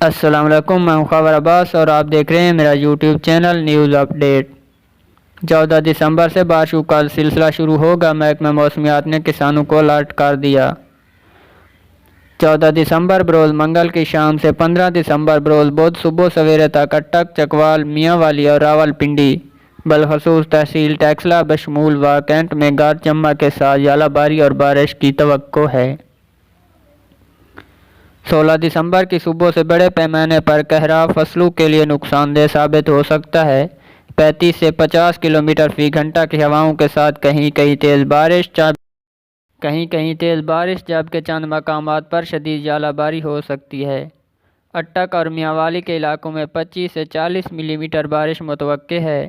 السلام علیکم، میں ہوں خاور عباس اور آپ دیکھ رہے ہیں میرا یوٹیوب چینل نیوز اپڈیٹ۔ 14 دسمبر سے بارشوں کا سلسلہ شروع ہوگا، محکمہ موسمیات نے کسانوں کو الرٹ کر دیا۔ 14 دسمبر بروز منگل کی شام سے 15 دسمبر بروز بدھ صبح سویرے تک اٹک، چکوال، میاں والی اور راول پنڈی بالخصوص تحصیل ٹیکسلا بشمول و کینٹ میں گرج چمک کے ساتھ ژالہ باری اور بارش کی توقع ہے۔ 16 دسمبر کی صبح سے بڑے پیمانے پر کہرا فصلوں کے لیے نقصان دہ ثابت ہو سکتا ہے۔ 35 سے 50 کلومیٹر فی گھنٹہ کی ہواؤں کے ساتھ کہیں کہیں تیز بارش جبکہ چند مقامات پر شدید ژالہ باری ہو سکتی ہے۔ اٹک اور میاں والی کے علاقوں میں 25 سے 40 ملی میٹر بارش متوقع ہے۔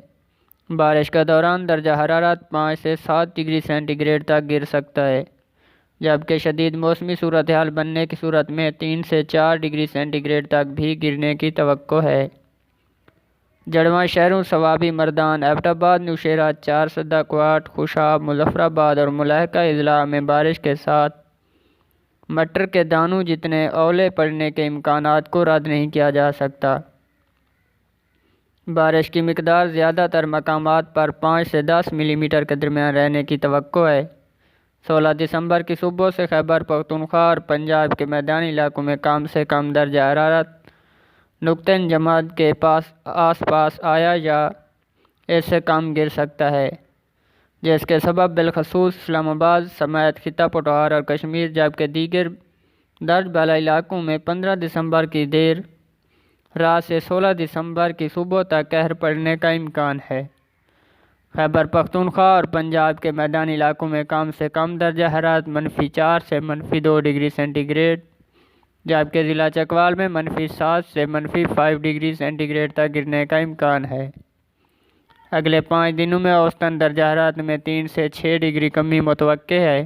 بارش کا دوران درجہ حرارت 5 سے 7 ڈگری سینٹی گریڈ تک گر سکتا ہے، جبکہ شدید موسمی صورتحال بننے کی صورت میں 3 سے 4 ڈگری سینٹی گریڈ تک بھی گرنے کی توقع ہے۔ جڑواں شہروں سوابی، مردان، ایبٹ آباد، نوشہرہ، چارسدہ، کوٹ، خوشاب، مظفر آباد اور ملحقہ اضلاع میں بارش کے ساتھ مٹر کے دانوں جتنے اولے پڑنے کے امکانات کو رد نہیں کیا جا سکتا۔ بارش کی مقدار زیادہ تر مقامات پر 5 سے 10 ملی میٹر کے درمیان رہنے کی توقع ہے۔ 16 دسمبر کی صبح سے خیبر پختونخوا اور پنجاب کے میدانی علاقوں میں کم سے کم درجہ حرارت نقطہ انجماد کے آس پاس آیا یا اس سے کم گر سکتا ہے، جس کے سبب بالخصوص اسلام آباد سمیت خطہ پٹوار اور کشمیر جبکہ دیگر درج بالا علاقوں میں 15 دسمبر کی دیر رات سے 16 دسمبر کی صبح تک قہر پڑنے کا امکان ہے۔ خیبر پختونخوا اور پنجاب کے میدانی علاقوں میں کم سے کم درجہ حرارت -4 سے -2 ڈگری سینٹی گریڈ جبکہ ضلع چکوال میں -7 سے -5 ڈگری سینٹی گریڈ تک گرنے کا امکان ہے۔ اگلے 5 دنوں میں اوسطاً درجہ حرارت میں 3 سے 6 ڈگری کمی متوقع ہے۔